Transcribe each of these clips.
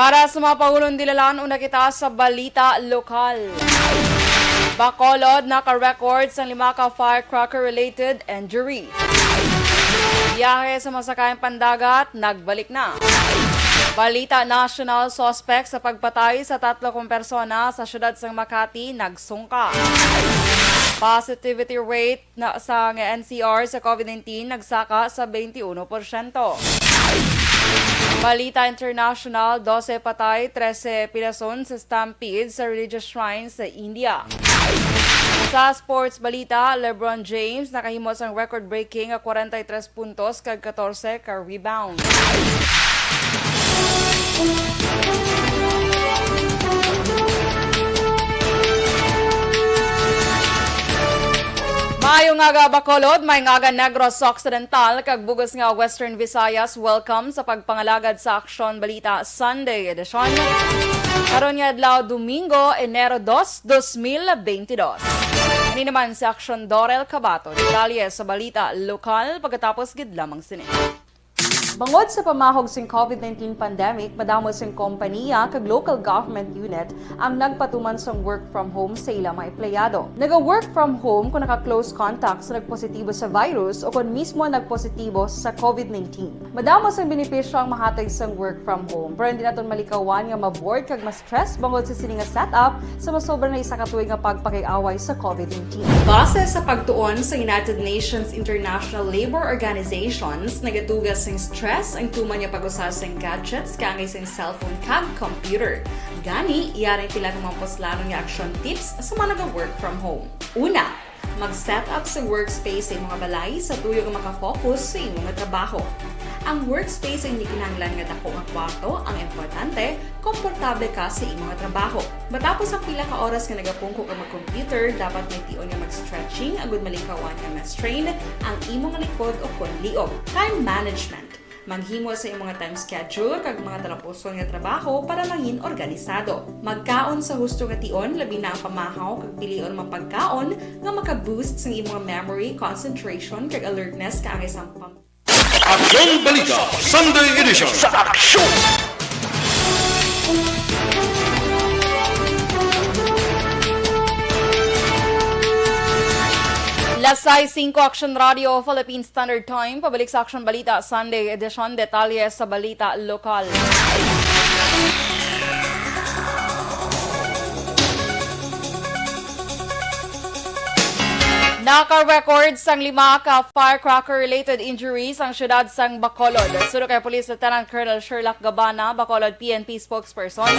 Para sa mga pahulong dilalaan, una kita sa balita lokal. Bacolod naka-record sa 5 firecracker-related injuries. Biyahe sa masakayang pandagat, nagbalik na. Balita national, suspect sa pagpatay sa 3 persona sa siyudad ng Makati, nagsungka. Positivity rate sa NCR sa COVID-19 nagsaka sa 21%. Balita international, 12 patay, 13 pinason sa stampede sa religious shrine sa India. Sa sports balita, LeBron James nakahimos ang record-breaking 43 puntos kag 14 ka rebound. Mayo nga ga Bacolod, may nga ga Negros Occidental, kag bugos nga Western Visayas, welcome sa pagpangalagad sa Aksyon Balita Sunday Edition. Karon nga adlaw Domingo, Enero 2, 2022. Ini naman si Aksyon Dorel Cabatu, detalye sa balita lokal pagkatapos gid lamang sini. Bangod sa pamahog sing COVID-19 pandemic, madamo sing kompanya kag local government unit ang nagpatuman sa work from home sa ilang mga empleyado. Naga-work from home kung naka-close contact sa nagpositibo sa virus o kung mismo nagpositibo sa COVID-19. Madamo sang benepisyo ang mahatag sang work from home, pero hindi naton malikawan nga ma-bored kag ma-stress bangod sa sini nga setup sa masobra na isa ka tuig nga pagpakiaway sa COVID-19. Base sa pagtuon sa United Nations International Labor Organizations, nagatugas sing stress ang tuman niya pag-usas ng gadgets kangay sa cellphone kag computer. Gani, iyarin tila ng mga poslanong nga action tips sa mga nag-work from home. Una, mag-set up sa workspace sa mga balay sa tuyo nga makafocus sa imong trabaho. Ang workspace ay hindi kinahanglan nga dako nga kwarto, ang importante, komportable ka sa imong trabaho. Matapos ang pila ka oras nga nagapungko ka mag-computer, dapat may tion nga mag-stretching agud malikawan nga ma-strain ang imong likod o konliog. Time management. Maghimo sa imong time schedule kag mga talapuson nga trabaho para maging organisado. Magkaon sa husto nga tion, labi na ang pamahaw kag pilion mapagkaon nga maka-boost sa imong memory, concentration kag alertness kaangay sa Aksyon Balita Sunday Edition sa Aksyon! Lasay 5 Action Radio, Philippine Standard Time. Pabalik sa Action Balita Sunday Edition. Detalye sa balita lokal. Naka-record sang 5 ka firecracker-related injuries ang syudad sang Bacolod. Suno kay Police Lieutenant Colonel Sherlock Gabana, Bacolod PNP spokesperson,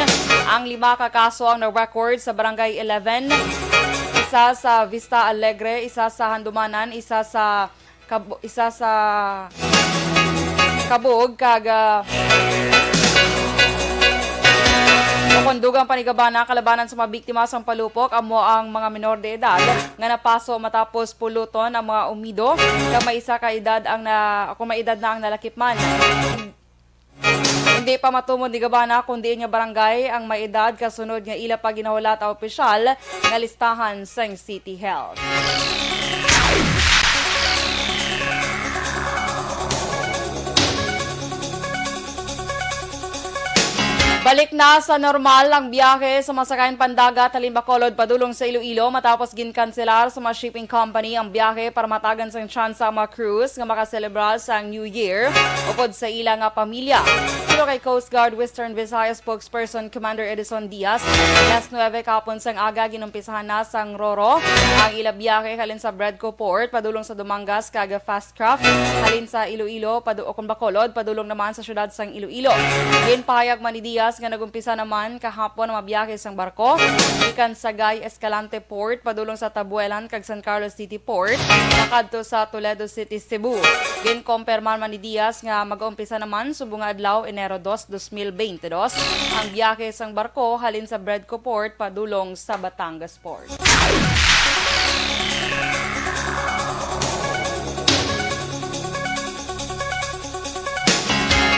ang 5 ka kaso ang na-record sa Barangay 11, isa sa Vista Alegre, isa sa Handumanan, isa sa Kabug, kag kondugang panigabana kalabanan sa mga biktima sa palupok amo ang mga minor de edad nga napaso matapos puluton ang mga umido nga may isa ka edad ang may edad na ang nalakipman. Hindi pa matumod ni Gabana kundi nga barangay ang may edad kasunod nga ila pa ginawala ta opisyal nga listahan sa City Health. Balik na sa normal ang biyahe sa masakayang pandagat halin Bacolod padulong sa Iloilo matapos ginkanselar sa mga shipping company ang biyahe para matagan sang tsansa ang mga cruise nga makaselebrar sa New Year upod sa ilang pamilya. Pero kay Coast Guard Western Visayas spokesperson Commander Edison Diaz, alas 9 kapon sang aga ginumpisahan na sang Roro ang ila biyahe halin sa Bredco Port padulong sa Dumangas kag Fastcraft halin sa Iloilo o kung Bacolod padulong naman sa syudad sang Iloilo. Ginpahayag man ni Diaz nga nagumpisa naman kahapon ang mabiyahe sang barko ikan Sagay Escalante Port padulong sa Tabuelan kag San Carlos City Port nakadto sa Toledo City, Cebu. Ginkomperman man ni Diaz nga mag-umpisa naman subong adlaw Enero 2, 2022 ang biyahe sang barko halin sa Bredco Port padulong sa Batangas Port.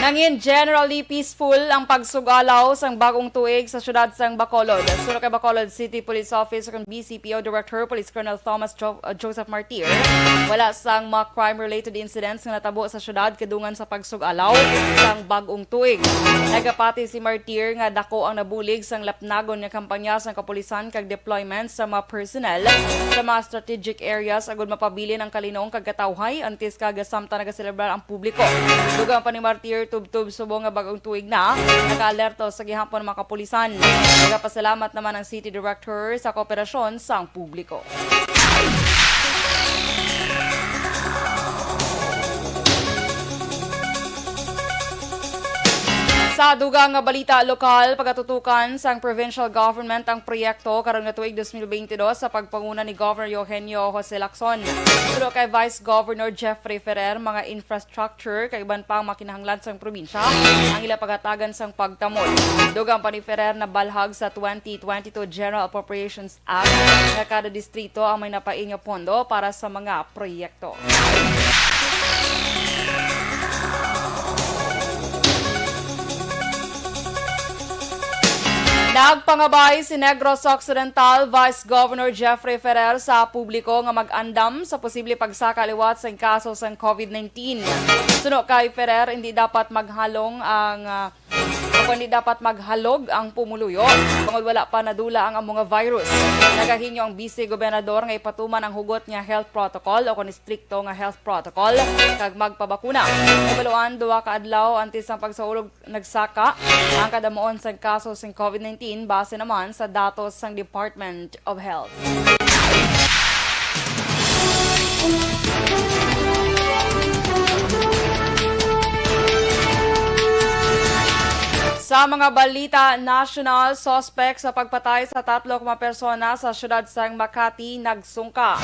Nangin generally peaceful ang pagsugalaw sang bagong tuig sa syudad sang Bacolod. Suno kay Bacolod City Police Office kung BCPO Director Police Colonel Thomas Joseph Martir, wala sang mga crime-related incidents nga natabo sa syudad kadungan sa pagsugalaw sang bagong tuig. Nagapati si Martir nga dako ang nabulig sang lapnagon nga kampanya sang kapulisan kag deployment sa mga personnel sa mga strategic areas agud mapabilin ang kalinong kag katawhay antes kag samtang nagaselebrar ang publiko. Dugang pa ni Martir tub-tub subong nga bagong tuig na, naka-alerto sa gihapon ng mga kapulisan. Nagapasalamat naman ang City Director sa kooperasyon sang publiko. Sa dugang nga balita lokal, pagatutukan sang provincial government ang proyekto karon nga tuig 2022 sa pagpanguna ni Governor Eugenio Jose Lacson. Sulo kay Vice Governor Jeffrey Ferrer, mga infrastructure kay iban pang makinahanglan sang probinsya ang ila pagatagan sang pagtamol. Dugang pa ni Ferrer na balhag sa 2022 General Appropriations Act nga kada distrito ang may napaing nga pondo para sa mga proyekto. Nagpangabay si Negros Occidental Vice Governor Jeffrey Ferrer sa publiko nga mag-andam sa posible pagsakaliwat sa kaso sa COVID-19. Suno kay Ferrer, hindi dapat maghalog ang pumuluyo tungod wala pa nadula ang mga virus. Nagahinyo ang Vice Gobernador nga ipatuman ang hugot nga health protocol o kon strikto nga health protocol kag magpabakuna. Ebaluan duwa ka adlaw antes ang pagsaulog nagsaka ang kadamuon sa kaso sa COVID-19 base naman sa datos ng Department of Health. Sa mga balita national, suspect sa pagpatay sa 3 persona sa syudad sang Makati nagsungka.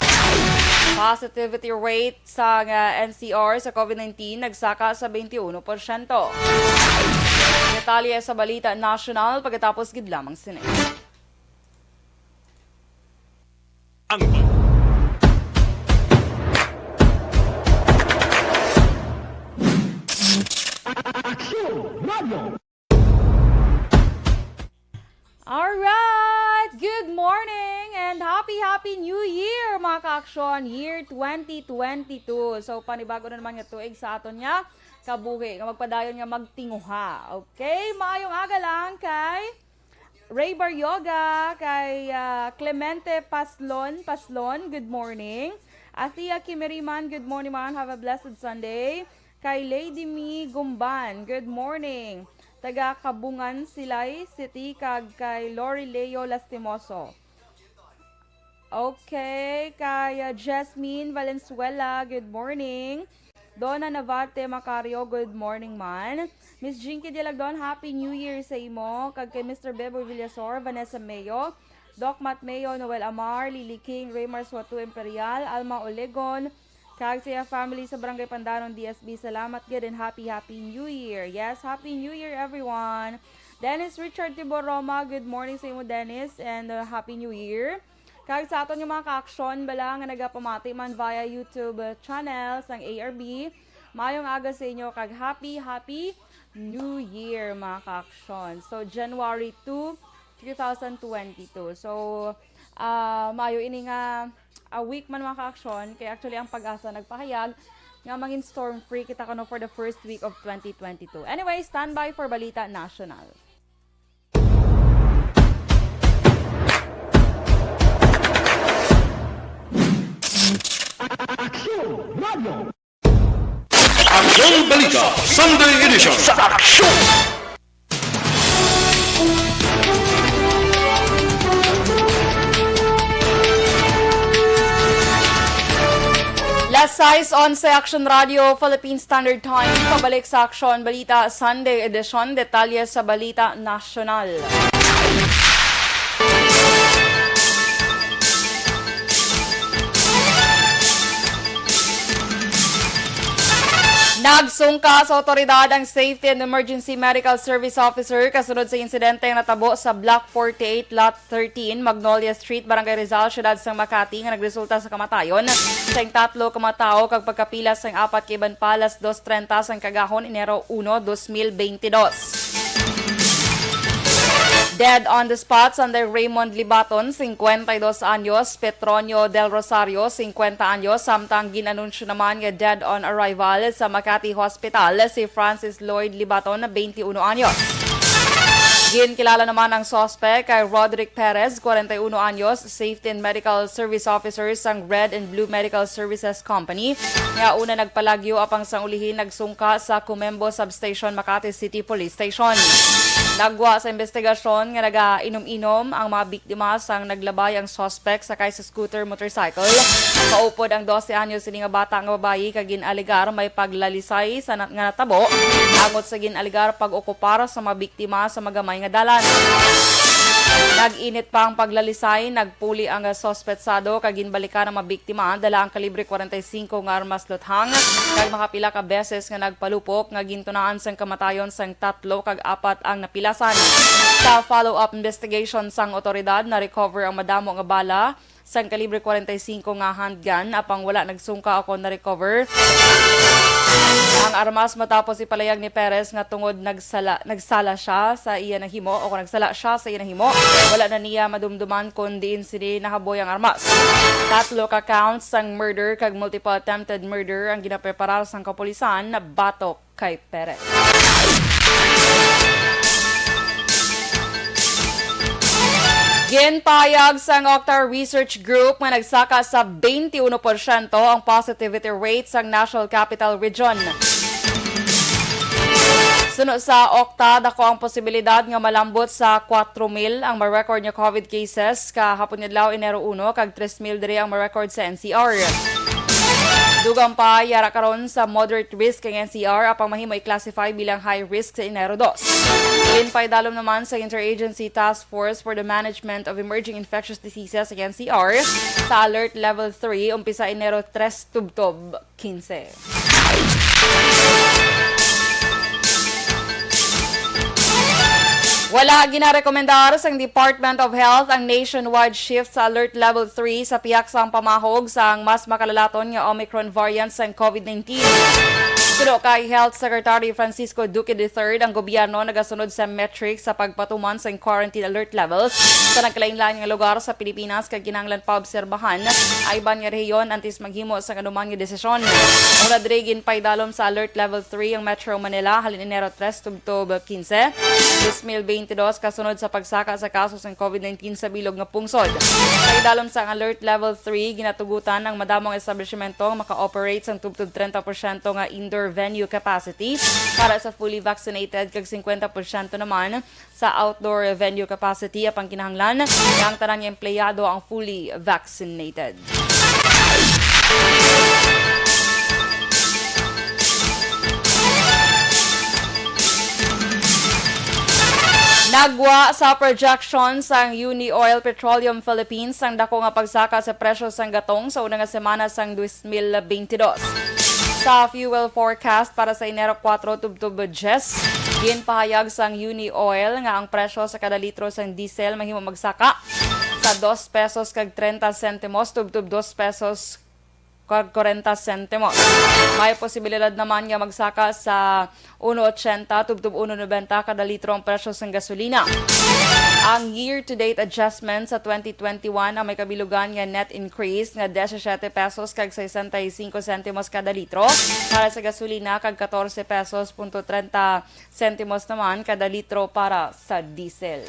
Positivity rate sa NCR sa COVID-19 nagsaka sa 21%. Detalye sa balita national pagkatapos gid lamang sini. Alright! Good morning and happy New Year mga ka-aksyon! Year 2022. So panibago na naman nga tuig sa aton nga kabuhi nga magpadayon nga magtinguha. Okay? Maayong aga lang kay Ray Baryoga, kay Clemente Paslon, good morning. Athea Kimeriman, good morning man. Have a blessed Sunday. Kay Lady Mi Gumban, good morning. Taga Kabungan Silay City kag kay Lori Leo Lastimoso. Okay, kay Jasmine Valenzuela, good morning. Donna Navate Macario, good morning man. Miss Jinky Dilagdon, Happy New Year sa imo. Kag kay Mr. Bebo Villasor, Vanessa Mayo, Doc Matt Mayo, Noel Amar, Lily King, Raymar Swatu Imperial, Alma Olegon, kag siya family sa Barangay Pandanon, DSB, salamat good and happy New Year. Yes, Happy New Year everyone. Dennis Richard Tiboroma, good morning sa imo Dennis and Happy New Year. Kag sa aton yung mga ka-aksyon bala nga nagapamati man via YouTube channel sang ARB. Mayong aga sa inyo kag happy New Year mga ka-aksyon. So January 2, 2022. So mayo ini nga a week man mga ka-aksyon, kaya actually ang pag-asa nagpahayag nga mangin storm-free kita kano for the first week of 2022. Anyway, stand by for Balita National. Aksyon Balita Sunday Edition sa Aksyon! Last size on sa Aksyon Radio, Philippine Standard Time. Pabalik sa Aksyon Balita Sunday Edition. Detalye sa Balita National. Nagsungka sa otoridad ang Safety and Emergency Medical Service Officer kasunod sa insidente na natabo sa Block 48, Lot 13, Magnolia Street, Barangay Rizal, Syudad sang Makati nga nagresulta sa kamatayon sa 3 kamatao kag pagkapila sang 4 kay Palas 2:30 sang kagahon Enero 1, 2022. Dead on the spot, Sunday Raymond Libaton, 52 anyos, Petronio Del Rosario, 50 anyos, samtang ginanunsyo naman nga dead on arrival sa Makati Hospital si Francis Lloyd Libaton, 21 anyos. Ginkilala naman ang suspect kay Roderick Perez, 41 anyos, Safety and Medical Service Officer sang Red and Blue Medical Services Company. Nga una nagpalagyo apang sang ulihin nagsungka sa Kumembo Substation, Makati City Police Station. Nagwa sa investigasyon nga naga-inom-inom ang mga biktima sang naglabay ang suspect sakay sa scooter motorcycle. Kaupod ang 12 anyos sini nga bata nga babayi kag ginaligar may paglalisay sa nga natabo angot sa ginaligar pag-okupar sa mga biktima sa magamay nga dalan. Nag-init pa ang paglalisay, nagpuli ang sospetsado kag ginbalikan ang mga biktima dala ang kalibre 45 nga armas luthang kag makapila ka beses nga nagpalupok nga gintunaan sang kamatayon sang 3 kag 4 ang napilasan. Sa follow-up investigation sang otoridad na recover ang madamo nga bala sang kalibre 45 nga handgun apang wala nagsungka ako na recover ang armas matapos ipalayag ni Perez nga tungod nagsala siya sa iya ng himo o kung nagsala siya sa iya ng himo wala na niya madumduman kundi sini nahaboy ang armas. 3 ka counts sang murder kag multiple attempted murder ang ginapreparar sang kapulisan na batok kay Perez. Ginpayag sang Octar Research Group nga nagsaka sa 21% ang positivity rate sang National Capital Region. Sunod sa Octa, dako ang posibilidad nga malambot sa 4,000 ang ma-record nga COVID cases kahapon adlaw Enero 1 kag 3,000 diri ang ma-record sa NCR. Dugang pa yara karon sa moderate risk ang NCR apang mahimo i-classify bilang high risk sa Enero 2. Ginpay dalom naman sa Interagency Task Force for the Management of Emerging Infectious Diseases sa NCR sa Alert Level 3 umpisa Enero 3 tubtob 15. Wala ginarekomendar sang Department of Health ang nationwide shift sa Alert Level 3 sa piyak sang pamahog sang mas makalalaton nga Omicron variant sang COVID-19. Suno kay Health Secretary Francisco Duque III, ang gobyerno nagasunod sa metrics sa pagpatuman sa quarantine alert levels sa nagkalain-lain nga lugar sa Pilipinas kag kinahanglan pa obserbahan ay ban nga rehiyon antes maghimo sa kanuman nga desisyon. Una diri ginpay dalom sa Alert Level 3 ang Metro Manila halin Enero 3 tubtob 15. 2022 kasunod sa pagsaka sa kaso ng COVID-19 sa bilog nga pungsod. Kay dalom sa Alert Level 3 ginatugutan ang madamong establishmento maka-operate sang tubtob 30% nga indoor venue capacity para sa fully vaccinated kag 50% naman sa outdoor venue capacity apang kinahanglan nga ang tanang empleyado ang fully vaccinated. Nagwa sa projections ang Uni Oil Petroleum Philippines ang dako nga pagsaka sa presyo sang gatong sa una nga semana sang 2022. Sa fuel forecast para sa Enero 4 tubtob 10, ginpahayag sang Uni Oil nga ang presyo sa kada litro sang diesel mahimo magsaka sa 2 pesos kag 30 centimos tubtob 2 pesos kag 40 centimos. May posibilidad naman nga magsaka sa 1.80 tubtob 1.90 kada litro ang presyo sang gasolina. Ang year-to-date adjustment sa 2021 ang may kabilugan nga net increase nga 17 pesos kag 65 centimos kada litro para sa gasolina kag 14 pesos punto 30 centimos naman kada litro para sa diesel.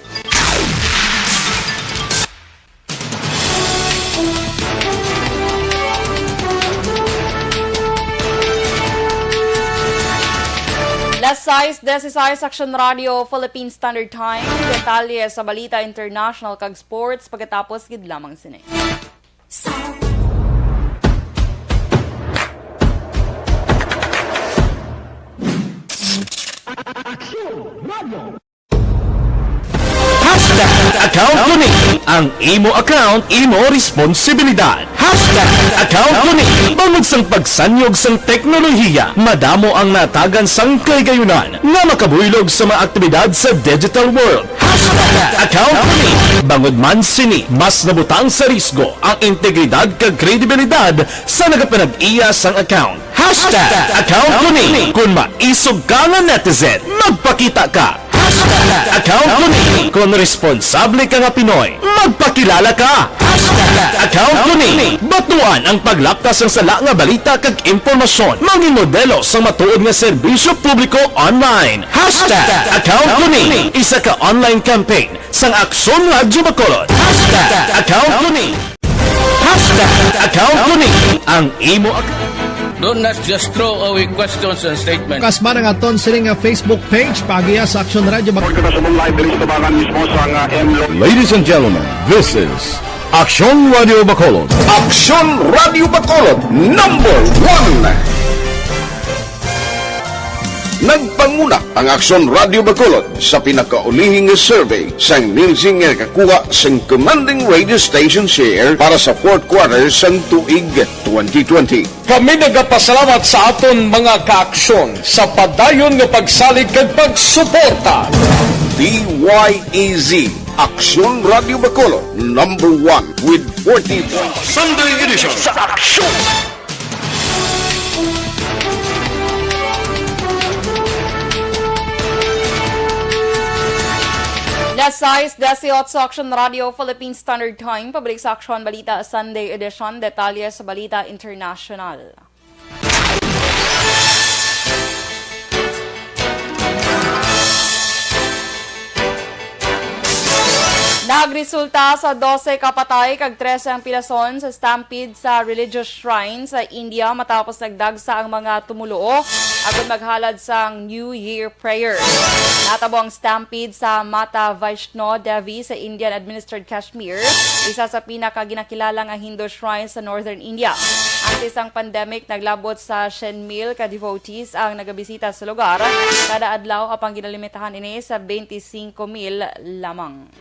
Last 6:16 Aksyon Radio Philippine Standard Time. Detalye sa Balita International kag Sports pagkatapos gid lamang sini. Hashtag Account ko ni ang imo account, imo responsibilidad. Account ko ni bangod sang pagsanyog sang teknolohiya, madamo ang natagan sang kaygayunan nga makabuylog sa mga aktibidad sa digital world. Account ko ni bangod man sini mas nabutang sa risgo ang integridad kag kredibilidad sa nagapanag-iya sang account. Account ko ni kung maisog ka nga netizen, magpakita ka. Account ko ni kung responsable ka nga Pinoy, magpakilala ka. Account ko ni batuan ang paglaptas ng sala nga balita kag impormasyon, maging modelo sa matuod nga serbisyo publiko online. Account ko ni isa ka online campaign sang Aksyon Radyo Bacolod. Account ko ni Account ko ni ang imo account. Do not just throw away questions and statements. Kasma ng aton sining nga Facebook page pagiya sa Aksyon Radio Ladies and gentlemen, this is Aksyon Radio Bacolod. Aksyon Radio Bacolod, #1. Nagpanguna ang Aksyon Radio Bacolod sa pinakaulihing survey sa Nielsen nga kakuha sa commanding radio station share para sa fourth quarter sa tuig 2020. Kami nagapasalamat sa aton mga kaaksyon sa padayon nga pagsalig kag pagsuporta. DYEZ, Aksyon Radio Bacolod, #1 with 40 points. Sunday edition sa Aksyon! Alas 6:18 sa Aksyon Radio Philippine Standard Time. Pabalik sa Aksyon Balita Sunday Edition. Detalye sa Balita International. Nagresulta sa 12 kapatay kag 13 ang pilason sa stampede sa religious shrine sa India matapos nagdagsa ang mga tumuluo agud maghalad sang New Year prayer. Natabo ang stampede sa Mata Vaishno Devi sa Indian administered Kashmir, isa sa pinakaginakilala nga Hindu shrine sa northern India. Antes ang pandemic, naglabot sa 100,000 ka devotees ang nagabisita sa lugar. Kada adlaw apang ginalimitahan ini sa 25,000 lamang.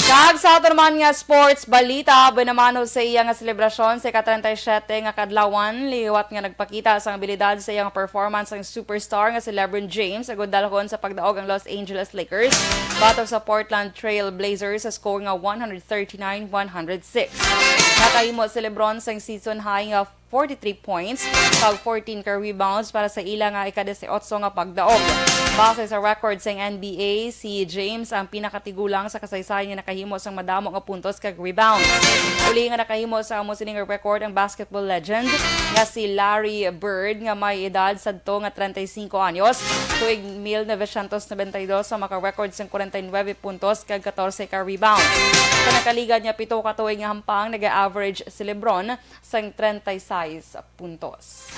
Kag sa ato naman nga sports balita, binamano sa iya nga selebrasyon sa ika-37 nga kadlawan, liwat nga nagpakita sa abilidad sa iyang performance ang superstar nga si LeBron James agud dalhon sa pagdaog ang Los Angeles Lakers batok sa Portland Trail Blazers sa score nga 139-106. Nakahimo si LeBron sa season high nga 43 points, kag 14 ka rebounds para sa ila nga ika-18 nga pagdaog. Base sa record sa NBA, si James ang pinakatigulang sa kasaysayan nga nakahimo sang madamo nga puntos kag rebounds. Uli nga nakahimo sa amo sining record ang basketball legend nga si Larry Bird nga may edad sadto nga 35 anyos. Tuig 1992 sa maka-record sang 49 puntos kag 14 ka rebounds. Sa nakaligad niya 7 ka tuig nga hampang nag-average si LeBron sang 36 puntos.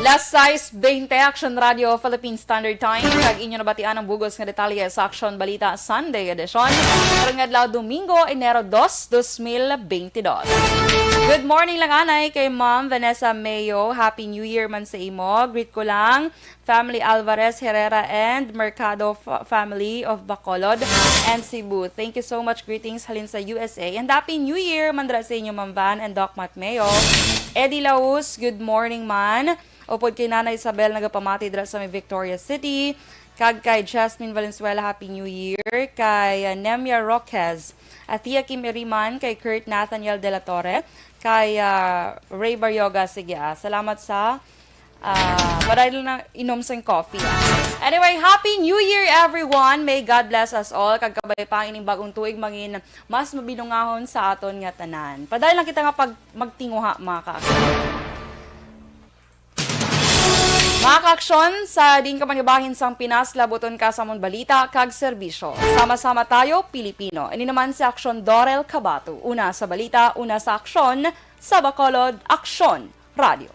Last size 20 Action Radio Philippine Standard Time. Kag inyo nabatian ang bugos nga detalye sa Aksyon Balita Sunday Edition. Karong adlaw Domingo, Enero 2, 2022. Good morning lang anay kay Ma'am Vanessa Mayo. Happy New Year man sa imo. Greet ko lang Family Alvarez Herrera and Mercado family of Bacolod and Cebu. Thank you so much. Greetings halin sa USA. And Happy New Year mandra sa inyo Ma'am Van and Doc Mac Mayo. Eddie Laus, good morning man. Upod kay Nanay Isabel nagapamati dira sa may Victoria City. Kag kay Jasmine Valenzuela, Happy New Year. Kay Nemia Roquez, Athia Kim Iriman, kay Kurt Nathaniel De La Torre, kay Ray Baryoga. Sige, salamat sa dahil na inom sa coffee. Anyway, Happy New Year everyone. May God bless us all. Kagkabay pa ining bagong tuig mangin mas mabinungahon sa aton nga tanan. Padahil lang kita nga pag magtinguha mga kaaksyon. Mga kaaksyon, sa din ka manibahin sang Pinas, labuton ka sa mong balita kag serbisyo. Sama-sama tayo, Pilipino. Ini naman si Aksyon Dorel Cabatu. Una sa balita, una sa aksyon, sa Bacolod, Aksyon Radio.